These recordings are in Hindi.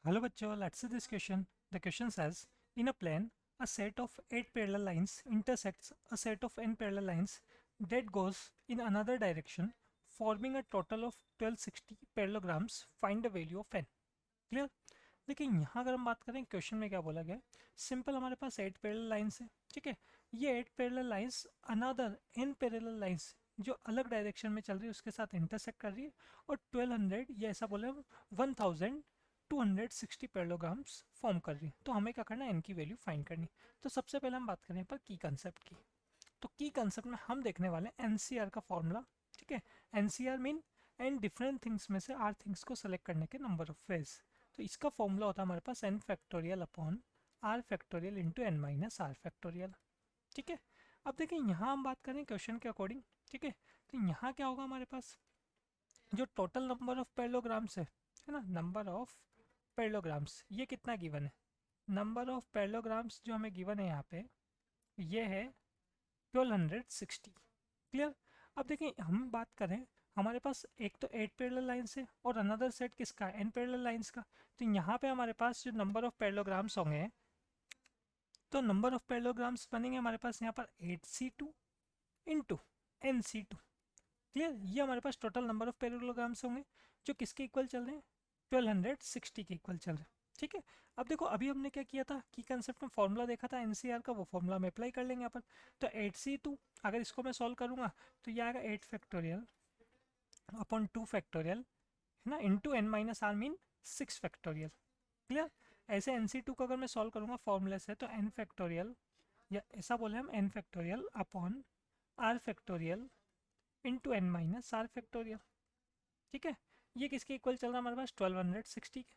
Hello bachcho, let's see this question. The question says, in a plane, a set of 8 parallel lines intersects a set of n parallel lines that goes in another direction, forming a total of 1260 parallelograms. Find the value of n. Clear? देखिए यहाँ अगर हम बात करें क्वेश्चन में क्या बोला गया, सिंपल हमारे पास 8 पैरेलल लाइंस है, ठीक है। ये 8 parallel lines another n parallel lines जो अलग डायरेक्शन में चल रही है उसके साथ इंटरसेक्ट कर रही है और 1200 ये ऐसा बोले 1260 पैरेललोग्राम्स फॉर्म कर रही है। तो हमें क्या करना है, n की वैल्यू फाइंड करनी। तो सबसे पहले हम बात करें पर की कंसेप्ट की। तो की कंसेप्ट में हम देखने वाले हैं एनसीआर का फॉर्मूला, ठीक है। NCR mean N different things में से आर थिंग्स को सेलेक्ट करने के नंबर ऑफ वेज। तो इसका फॉर्मूला होता है हमारे पास n factorial upon R factorial into n minus R factorial, ठीक है। अब देखिए यहाँ हम बात करें क्वेश्चन के अकॉर्डिंग, ठीक है। तो यहाँ क्या होगा हमारे पास, जो टोटल नंबर ऑफ पैरेललोग्राम्स है ना, नंबर ऑफ पैरेललोग्राम्स ये कितना गिवन है, नंबर ऑफ पैरेललोग्राम्स जो हमें गिवन है यहाँ पे ये है 1260। क्लियर? अब देखिए हम बात करें, हमारे पास एक तो 8 पैरेलल लाइंस है और अनदर सेट किसका है, n पैरेलल लाइंस का। तो यहाँ पे हमारे पास जो नंबर ऑफ पैरेललोग्राम्स होंगे, तो नंबर ऑफ पैरेललोग्राम्स बनेंगे हमारे पास यहाँ पर 8c2 इंटू nc2। क्लियर? ये हमारे पास टोटल नंबर ऑफ पैरेललोग्राम्स होंगे जो किसके इक्वल चल रहे हैं, 1260 के इक्वल चल रहे हैं, ठीक है। अब देखो अभी हमने क्या किया था, की कंसेप्ट में फॉर्मूला देखा था एनसीआर का, वो फॉर्मूला में अप्लाई कर लेंगे अपन। तो 8c2 अगर इसको मैं सॉल्व करूंगा तो ये आएगा 8 फैक्टोरियल अपॉन 2 फैक्टोरियल, है ना, into n minus R mean 6 factorial. Clear? ऐसे nc2 को अगर मैं सॉल्व करूंगा फॉर्मूले से तो n फैक्टोरियल, या ऐसा बोले हम n factorial upon R factorial into n minus R factorial, ठीक है। ये किसके इक्वल चल रहा है हमारे पास, 1260 के।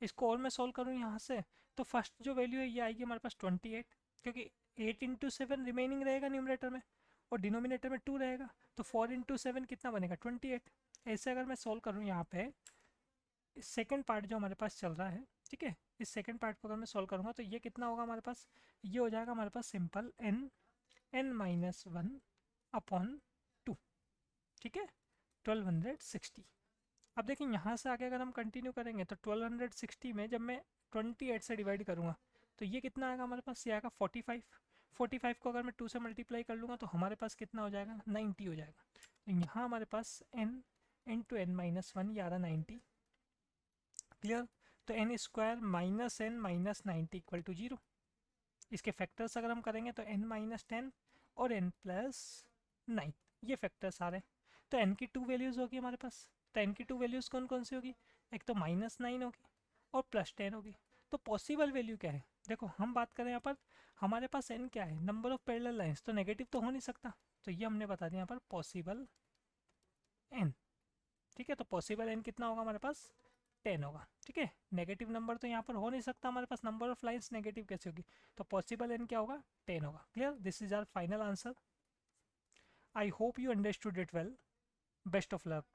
इसको और मैं सॉल्व करूँ यहाँ से तो फर्स्ट जो वैल्यू है ये आएगी हमारे पास 28, क्योंकि 8 इंटू 7 रिमेनिंग रहेगा न्यूमरेटर में और डिनोमिनेटर में 2 रहेगा। तो 4 इंटू 7 कितना बनेगा, 28। ऐसे अगर मैं सॉल्व करूँ यहाँ पे सेकेंड पार्ट जो हमारे पास चल रहा है, ठीक है, इस सेकेंड पार्ट को अगर मैं सॉल्व करूँगा तो ये कितना होगा हमारे पास, ये हो जाएगा हमारे पास सिंपल n माइनस 1 अपॉन 2, ठीक है, 1260। अब देखिए यहाँ से आगे अगर हम कंटिन्यू करेंगे तो 1260 में जब मैं 28 से डिवाइड करूँगा तो ये कितना आएगा हमारे पास, ये आएगा 45। 45 को अगर मैं 2 से मल्टीप्लाई कर लूँगा तो हमारे पास कितना हो जाएगा, 90 हो जाएगा। तो यहाँ हमारे पास n इंटू n माइनस 1 ये आ रहा 90। क्लियर? तो n square minus n minus 90 equal to 0। इसके फैक्टर्स अगर हम करेंगे तो n माइनस 10 और n प्लस 9 ये फैक्टर्स आ रहे हैं। तो n की 2 वैल्यूज़ होगी हमारे पास। तो n की 2 वैल्यूज़ कौन कौन सी होगी, एक तो माइनस 9 होगी और प्लस 10 होगी। तो पॉसिबल वैल्यू क्या है, देखो हम बात करें यहाँ पर हमारे पास n क्या है, नंबर ऑफ पैरेलल लाइंस, तो नेगेटिव तो हो नहीं सकता। तो ये हमने बता दिया यहाँ पर पॉसिबल n, ठीक है। तो पॉसिबल n कितना होगा हमारे पास, 10 होगा, ठीक है। नेगेटिव नंबर तो यहाँ पर हो नहीं सकता हमारे पास, नंबर ऑफ लाइंस नेगेटिव कैसे होगी। तो पॉसिबल n क्या होगा, 10 होगा। Clear? This is our final answer. I hope you understood it well. Best of luck.